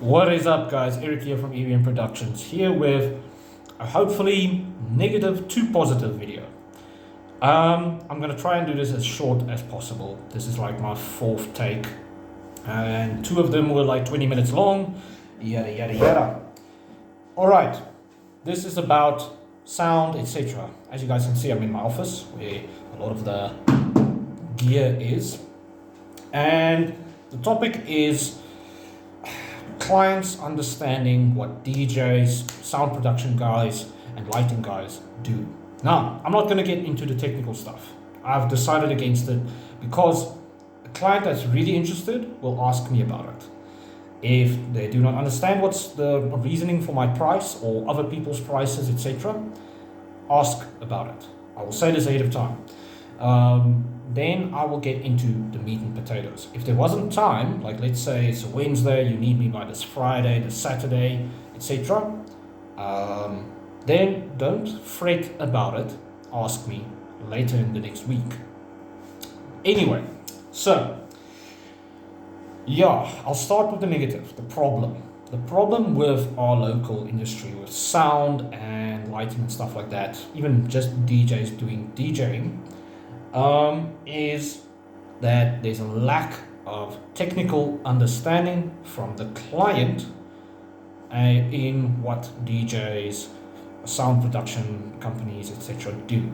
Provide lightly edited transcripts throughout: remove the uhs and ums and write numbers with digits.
What is up, guys? Eric here from EVM Productions, here with a hopefully negative to positive video. I'm going to try and do this as short as possible. This is like my fourth take, and two of them were like 20 minutes long, yada yada yada. Alright, this is about sound, etc. As you guys can see, I'm in my office where a lot of the gear is, and the topic is clients understanding what DJs, sound production guys, and lighting guys do. Now, I'm not going to get into the technical stuff. I've decided against it because a client that's really interested will ask me about it. If they do not understand what's the reasoning for my price or other people's prices, etc., ask about it. I will say this ahead of time. Then I will get into the meat and potatoes. If there wasn't time, like let's say it's a Wednesday, you need me by this Friday, this Saturday, etc., then don't fret about it. Ask me later in the next week. Anyway, so yeah, I'll start with the negative, the problem. The problem with our local industry, with sound and lighting and stuff like that, even just DJs doing DJing, is that there's a lack of technical understanding from the client in what DJs, sound production companies, etc. do.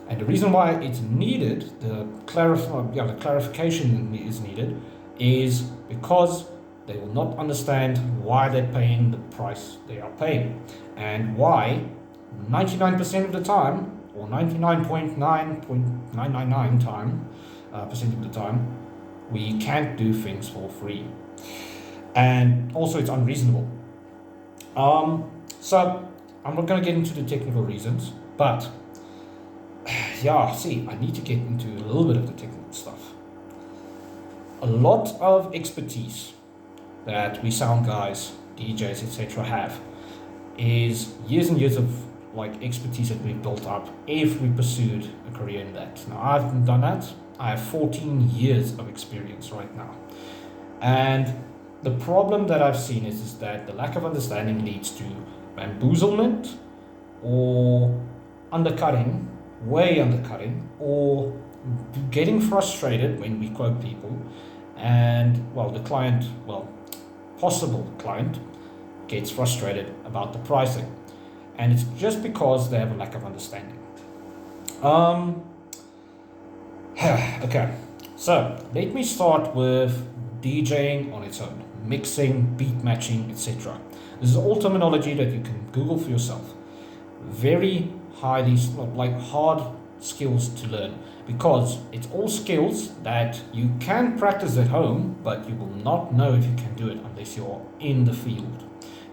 And the reason why it's needed, the clarification is needed, is because they will not understand why they're paying the price they are paying, and why 99% of the time, or 99.999% of the time, we can't do things for free. And also it's unreasonable. So I'm not going to get into the technical reasons, but yeah, see, I need to get into a little bit of the technical stuff. A lot of expertise that we sound guys, DJs, etc. have is years and years of like expertise that we've built up if we pursued a career in that. Now, I haven't done that. I have 14 years of experience right now. And the problem that I've seen is that the lack of understanding leads to bamboozlement or undercutting, way undercutting, or getting frustrated when we quote people. And, well, the client, possible client, gets frustrated about the pricing. And it's just because they have a lack of understanding. Okay, so let me start with DJing on its own, mixing, beat matching, etc. This is all terminology that you can Google for yourself. Very highly, like hard skills to learn, because it's all skills that you can practice at home, but you will not know if you can do it unless you're in the field.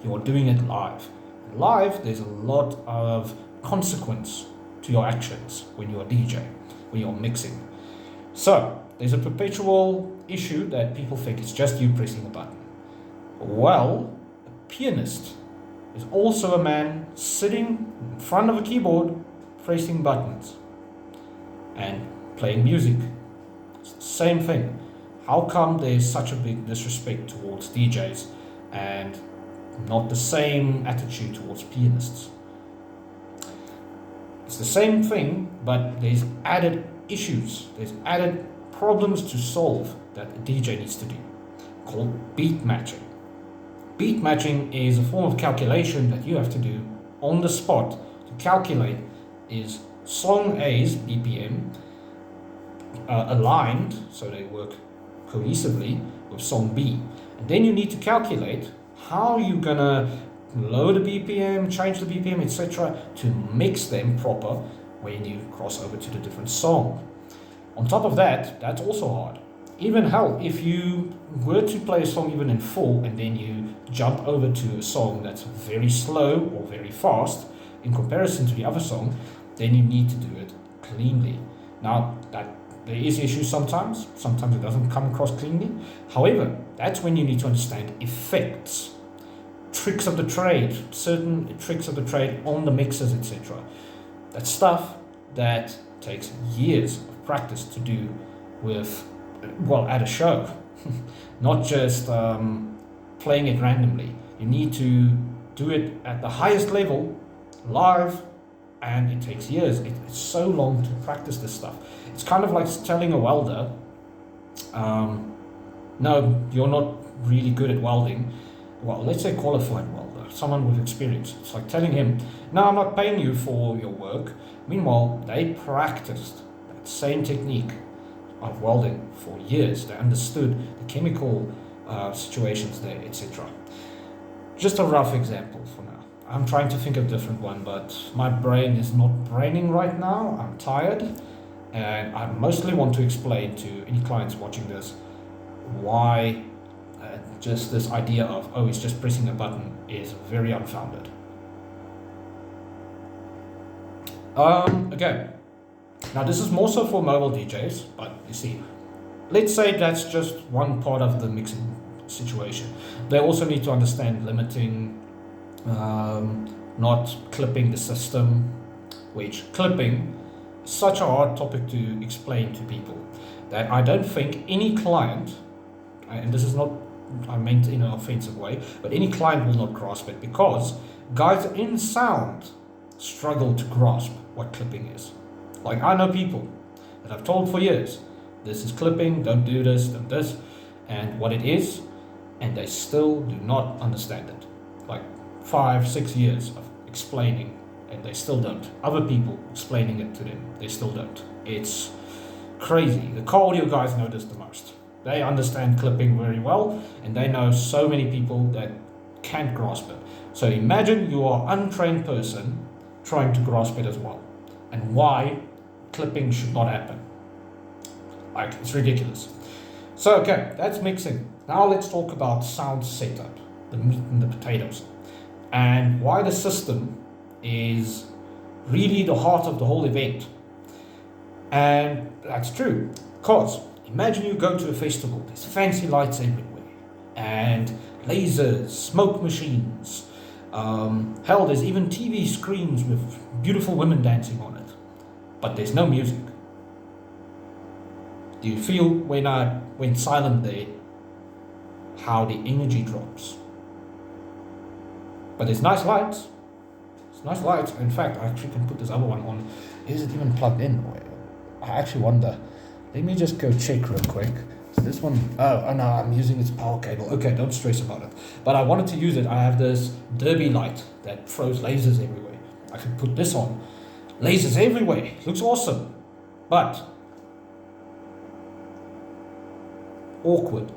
You're doing it live. Live, there's a lot of consequence to your actions when you're a DJ, when you're mixing. So, there's a perpetual issue that people think it's just you pressing a button. Well, a pianist is also a man sitting in front of a keyboard pressing buttons and playing music. It's the same thing. How come there's such a big disrespect towards DJs and not the same attitude towards pianists? It's the same thing, but there's added issues, there's added problems to solve that a DJ needs to do, called beat matching. Beat matching is a form of calculation that you have to do on the spot to calculate is song A's BPM aligned, so they work cohesively with song B. And then you need to calculate how you're gonna lower the BPM, change the BPM, etc. to mix them proper when you cross over to the different song. On top of that, that's also hard. Even hell, if you were to play a song even in full and then you jump over to a song that's very slow or very fast in comparison to the other song, then you need to do it cleanly. Now, that there is issues sometimes it doesn't come across cleanly. However, that's when you need to understand effects, tricks of the trade, certain tricks of the trade on the mixers, etc. That's stuff that takes years of practice to do with, at a show. Not just playing it randomly. You need to do it at the highest level, live, and it takes years. It's so long to practice this stuff. It's kind of like telling a welder, no, you're not really good at welding. Well, let's say qualified welder, someone with experience. It's like telling him, no, I'm not paying you for your work. Meanwhile, they practiced that same technique of welding for years. They understood the chemical situations there, etc. Just a rough example for now. I'm trying to think of a different one, but my brain is not braining right now. I'm tired, and I mostly want to explain to any clients watching this why just this idea of, oh, it's just pressing a button is very unfounded. Okay, now this is more so for mobile DJs, but you see, let's say that's just one part of the mixing situation. They also need to understand limiting, not clipping the system, which clipping is such a hard topic to explain to people that I don't think any client, and this is not I meant in an offensive way, but any client will not grasp it, because guys in sound struggle to grasp what clipping is. Like, I know people that I've told for years, this is clipping, don't do this, and what it is, and they still do not understand it. Like 5-6 years of explaining, and they still don't. Other people explaining it to them, they still don't. It's crazy. The car audio guys know this the most. They understand clipping very well, and they know so many people that can't grasp it. So imagine you are an untrained person trying to grasp it as well, and why clipping should not happen. Like, it's ridiculous. So, okay, that's mixing. Now let's talk about sound setup, the meat and the potatoes, and why the system is really the heart of the whole event. And that's true, because imagine you go to a festival, there's fancy lights everywhere, and lasers, smoke machines, hell, there's even TV screens with beautiful women dancing on it, but there's no music. Do you feel when I went silent there, how the energy drops? But there's nice lights. It's nice lights. In fact, I actually can put this other one on. Is it even plugged in? I actually wonder. Let me just go check real quick. So this one, oh no, I'm using its power cable. Okay, don't stress about it. But I wanted to use it. I have this derby light that throws lasers everywhere. I could put this on. Lasers everywhere. Looks awesome. But awkward.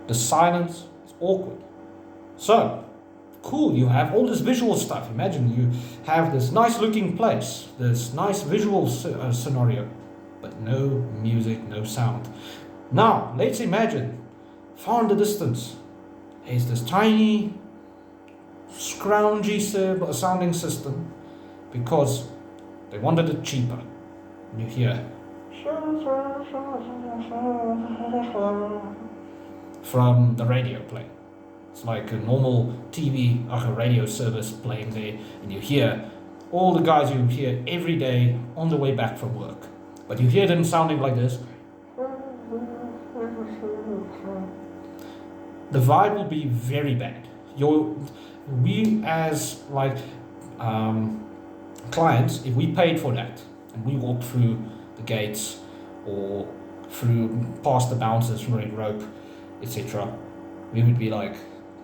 The silence is awkward. So, cool, you have all this visual stuff. Imagine you have this nice looking place, this nice visual scenario, but no music, no sound. Now, let's imagine, far in the distance, there's this tiny, scroungy sounding system, because they wanted it cheaper. And you hear from the radio playing. It's like a normal TV, like a radio service playing there, and you hear all the guys you hear every day on the way back from work. But you hear them sounding like this. The vibe will be very bad. We as like clients, if we paid for that and we walked through the gates or through past the bouncers, red rope, etc., we would be like,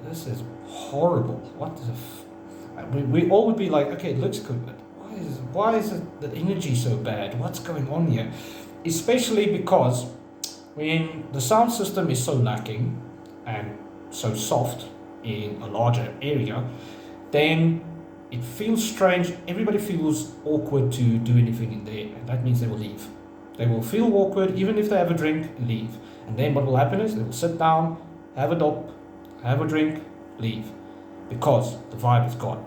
this is horrible. What the we all would be like, okay, it looks good, but why is it the energy so bad? What's going on here? Especially because when the sound system is so lacking and so soft in a larger area, then it feels strange. Everybody feels awkward to do anything in there, and that means they will leave. They will feel awkward even if they have a drink, leave. And then what will happen is they will sit down, have a dop, have a drink, leave, because the vibe is gone.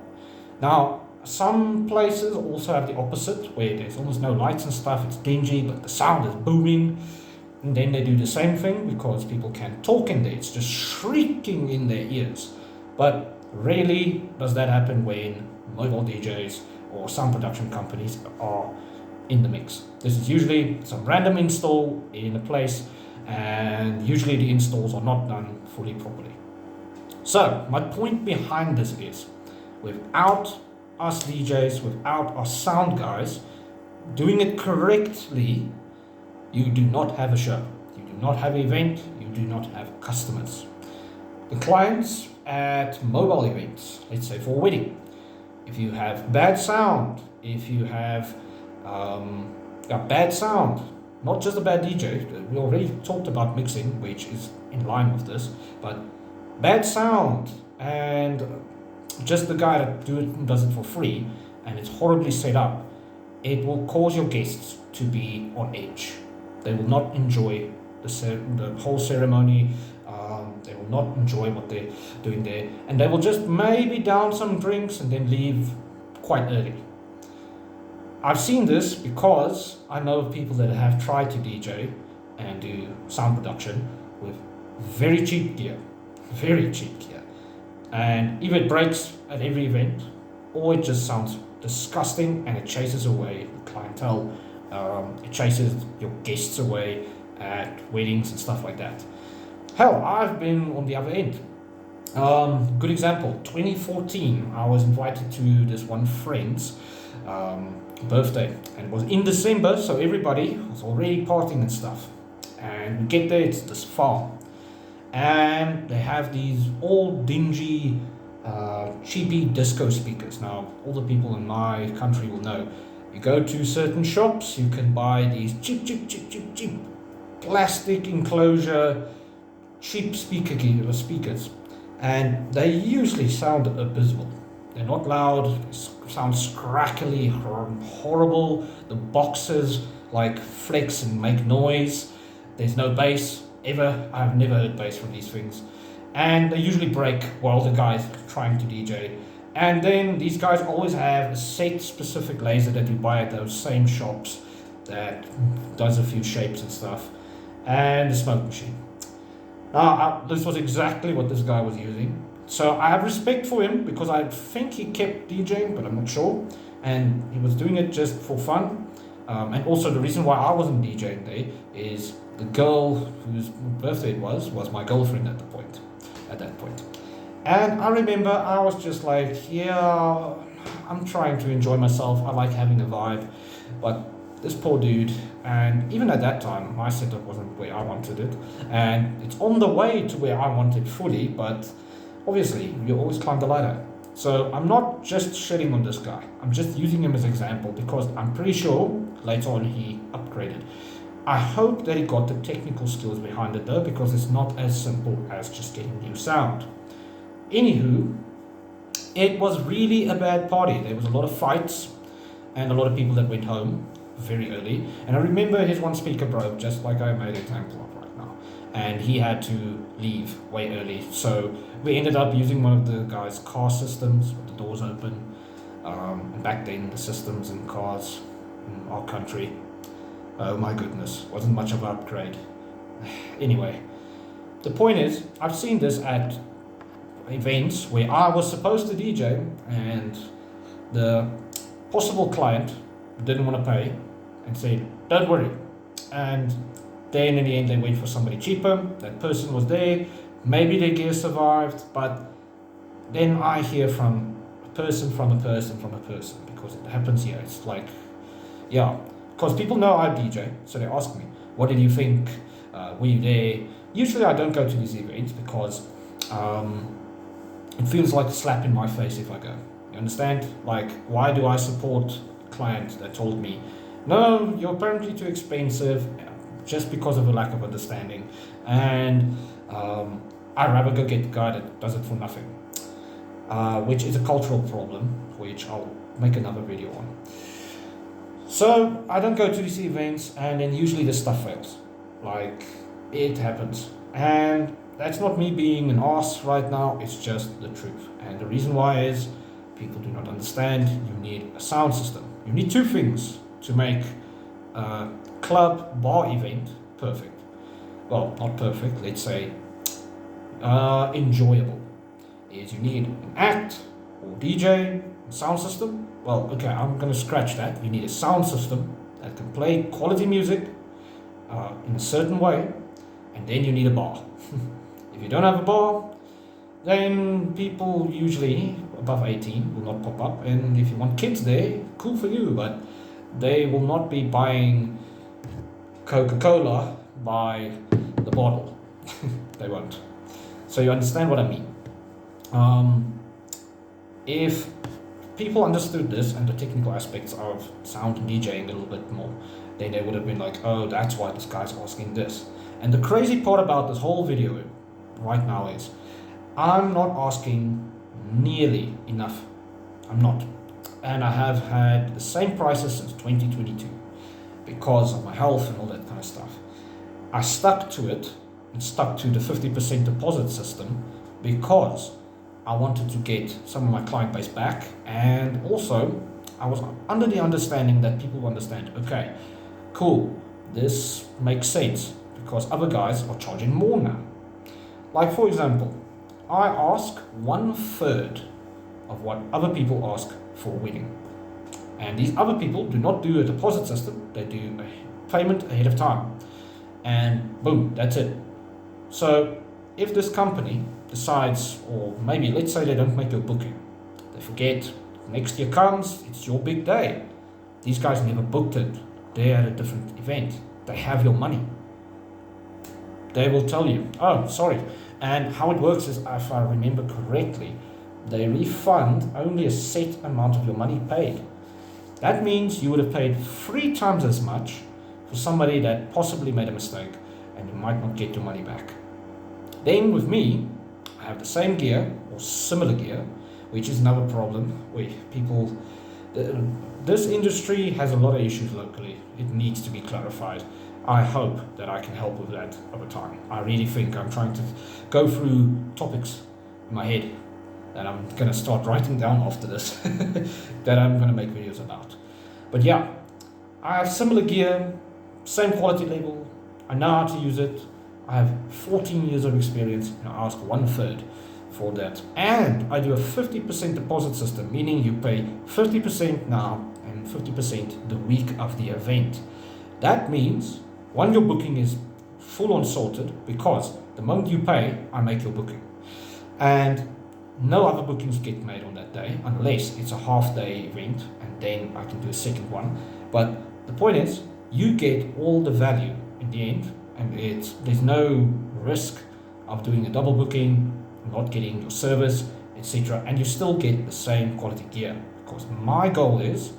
Now, some places also have the opposite, where there's almost no lights and stuff, it's dingy, but the sound is booming. And then they do the same thing because people can't talk in there, it's just shrieking in their ears. But rarely does that happen when mobile DJs or sound production companies are in the mix. This is usually some random install in a place, and usually the installs are not done fully properly. So my point behind this is, without us DJs, without our sound guys doing it correctly, you do not have a show, you do not have an event, you do not have customers. The clients at mobile events, let's say for a wedding, if you have bad sound, if you have bad sound, not just a bad DJ, we already talked about mixing, which is in line with this, but bad sound and just the guy that does it for free, and it's horribly set up, it will cause your guests to be on edge. They will not enjoy the whole ceremony. They will not enjoy what they're doing there, and they will just maybe down some drinks and then leave quite early. I've seen this because I know of people that have tried to DJ and do sound production with very cheap gear, and if it breaks at every event, or it just sounds disgusting and it chases away the clientele, it chases your guests away at weddings and stuff like that. Hell, I've been on the other end. Good example, 2014, I was invited to this one friend's birthday, and it was in December, so everybody was already partying and stuff. And we get there, it's this farm, and they have these all dingy, cheapy disco speakers. Now, all the people in my country will know. You go to certain shops, you can buy these cheap plastic enclosure, cheap speakers, and they usually sound abysmal. They're not loud, they sound crackly, horrible. The boxes like flex and make noise. There's no bass ever. I've never heard bass from these things, and they usually break while the guy's trying to DJ. And then these guys always have a set specific laser that you buy at those same shops that does a few shapes and stuff, and the smoke machine. Now, this was exactly what this guy was using. So I have respect for him because I think he kept DJing, but I'm not sure. And he was doing it just for fun. And also the reason why I wasn't DJing there is the girl whose birthday it was my girlfriend at that point. And I remember I was just like, yeah, I'm trying to enjoy myself. I like having a vibe. But this poor dude, and even at that time, my setup wasn't where I wanted it. And it's on the way to where I want it fully, but obviously, you always climb the ladder. So I'm not just shitting on this guy. I'm just using him as an example because I'm pretty sure later on he upgraded. I hope that he got the technical skills behind it though, because it's not as simple as just getting new sound. Anywho, it was really a bad party. There was a lot of fights and a lot of people that went home very early. And I remember his one speaker broke, just like I made an example of right now. And he had to leave way early. So we ended up using one of the guy's car systems with the doors open. And back then, the systems in cars in our country, oh my goodness, wasn't much of an upgrade. Anyway, the point is, I've seen this at events where I was supposed to DJ and the possible client didn't want to pay and said, don't worry. And then in the end, they went for somebody cheaper. That person was there. Maybe their gear survived, but then I hear from a person, because it happens here. It's like, yeah, because people know I DJ, so they ask me, what did you think? Were you there? Usually I don't go to these events because it feels like a slap in my face if I go. You understand? Like, why do I support a client that told me, no, you're apparently too expensive, just because of a lack of understanding, and I'd rather go get the guy that does it for nothing, which is a cultural problem, which I'll make another video on. So I don't go to these events, and then usually the stuff fails. Like, it happens, and that's not me being an arse right now, it's just the truth. And the reason why is people do not understand. You need a sound system. You need two things to make a club bar event perfect. Well, not perfect, let's say enjoyable. Is you need an act or DJ, sound system. Well, okay, I'm going to scratch that. You need a sound system that can play quality music in a certain way, and then you need a bar. If you don't have a bar, then people usually above 18 will not pop up, and if you want kids there, cool for you, but they will not be buying Coca-Cola by the bottle. They won't. So you understand what I mean. If people understood this and the technical aspects of sound and DJing a little bit more, then they would have been like, oh, that's why this guy's asking this. And the crazy part about this whole video right now is I'm not asking nearly enough. I'm not. And I have had the same prices since 2022 because of my health and all that kind of stuff. I stuck to it and stuck to the 50% deposit system because I wanted to get some of my client base back, and also I was under the understanding that people understand, okay, cool, this makes sense because other guys are charging more now. Like for example, I ask 1/3 of what other people ask for a wedding. And these other people do not do a deposit system, they do a payment ahead of time. And boom, that's it. So if this company decides, or maybe let's say they don't make your booking, they forget, next year comes, it's your big day. These guys never booked it, they're at a different event, they have your money. They will tell you, oh, sorry. And how it works is, if I remember correctly, they refund only a set amount of your money paid. That means you would have paid 3 times as much for somebody that possibly made a mistake, and you might not get your money back. Then with me, I have the same gear or similar gear, which is another problem where people, this industry has a lot of issues locally. It needs to be clarified. I hope that I can help with that over time. I really think I'm trying to go through topics in my head that I'm going to start writing down after this that I'm going to make videos about. But yeah, I have similar gear, same quality level, I know how to use it, I have 14 years of experience, and I ask 1/3 for that. And I do a 50% deposit system, meaning you pay 50% now and 50% the week of the event. That means when your booking is full on sorted, because the moment you pay, I make your booking. And no other bookings get made on that day, unless it's a half-day event, and then I can do a second one. But the point is, you get all the value in the end, and there's no risk of doing a double booking, not getting your service, etc. And you still get the same quality gear, because my goal is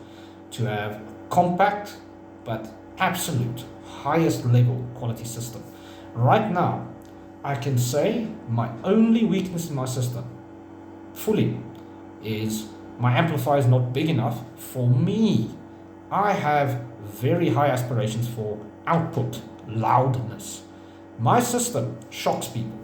to have a compact but absolute highest level quality system. Right now, I can say my only weakness in my system fully is my amplifier is not big enough for me. I have very high aspirations for output, loudness. My system shocks people.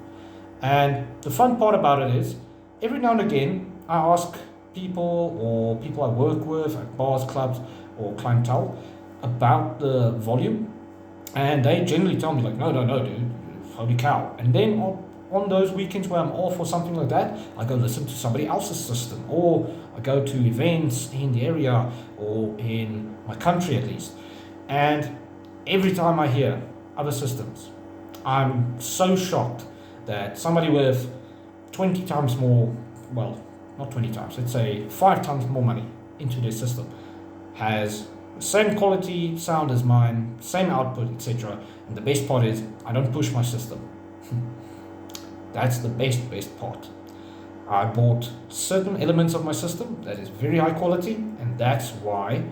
And the fun part about it is, every now and again, I ask people or people I work with at bars, clubs, or clientele about the volume. And they generally tell me like, no, dude, holy cow. And then on those weekends where I'm off or something like that, I go listen to somebody else's system, or I go to events in the area or in my country at least. And every time I hear other systems, I'm so shocked that somebody with 20 times more, well, not 20 times, let's say 5 times more money into their system has the same quality sound as mine, same output, etc. And the best part is, I don't push my system. That's the best part. I bought certain elements of my system that is very high quality, and that's why,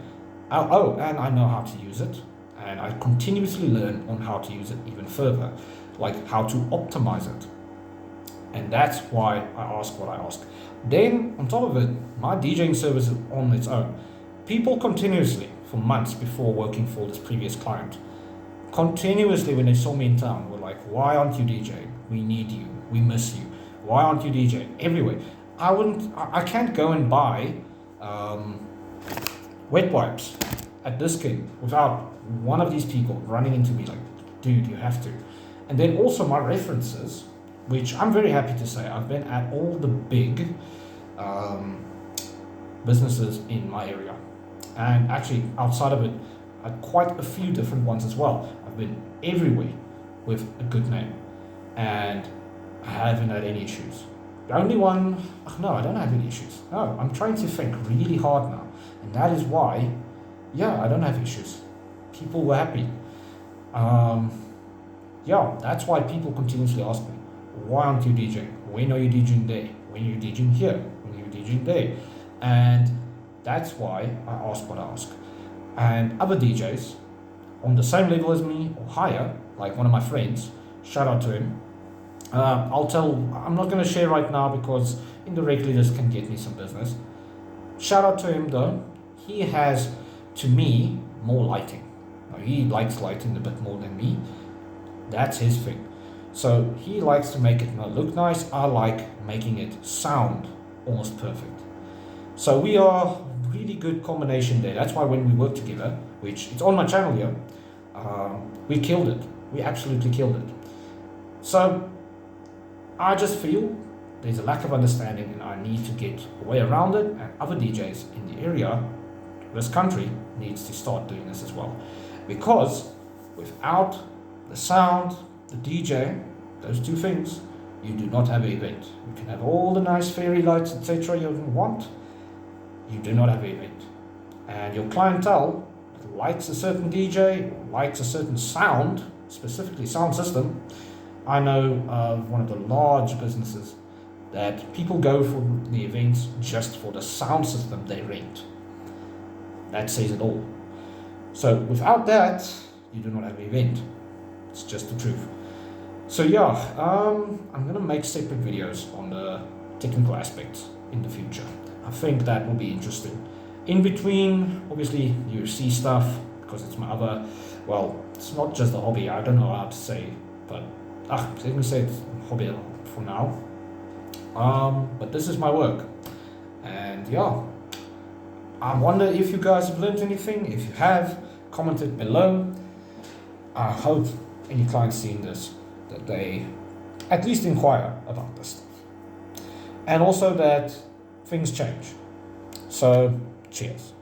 and I know how to use it, and I continuously learn on how to use it even further, like how to optimize it. And that's why I ask what I ask. Then, on top of it, my DJing service is on its own. People continuously, for months before working for this previous client, continuously when they saw me in town, were like, why aren't you DJing? We need you. We miss you. Why aren't you DJing? Everywhere. I can't go and buy wet wipes at Dis-King without one of these people running into me like, dude, you have to. And then also my references, which I'm very happy to say, I've been at all the big businesses in my area. And actually outside of it, at quite a few different ones as well. I've been everywhere. with a good name, and I haven't had any issues. The only one, no, I don't have any issues. No, I'm trying to think really hard now, and that is why, yeah, I don't have issues. People were happy. Yeah, that's why people continuously ask me, why aren't you DJing? When are you DJing there? When are you DJing here? When are you DJing there? And that's why I ask what I ask. And other DJs on the same level as me or higher, like one of my friends, shout out to him. I'm not going to share right now because indirectly this can get me some business. Shout out to him though. He has, to me, more lighting. Now, he likes lighting a bit more than me. That's his thing. So he likes to make it look nice. I like making it sound almost perfect. So we are really good combination there. That's why when we work together, which it's on my channel here, we killed it. We absolutely killed it. So I just feel there's a lack of understanding and I need to get a way around it, and other DJs in the area, this country, needs to start doing this as well. Because without the sound, the DJ, those two things, you do not have an event. You can have all the nice fairy lights, etc. you want. You do not have an event. And your clientele likes a certain DJ, likes a certain sound, specifically sound system. I know of one of the large businesses that people go for the events just for the sound system they rent. That says it all. So without that, you do not have an event. It's just the truth. So yeah, I'm gonna make separate videos on the technical aspects in the future. I think that will be interesting. In between, obviously, UFC stuff, because it's my other, well, it's not just a hobby, I don't know how to say, but let me say it's a hobby for now. But this is my work. And yeah, I wonder if you guys have learned anything. If you have, comment it below. I hope any clients seeing this, that they at least inquire about this stuff. And also that things change. So, cheers.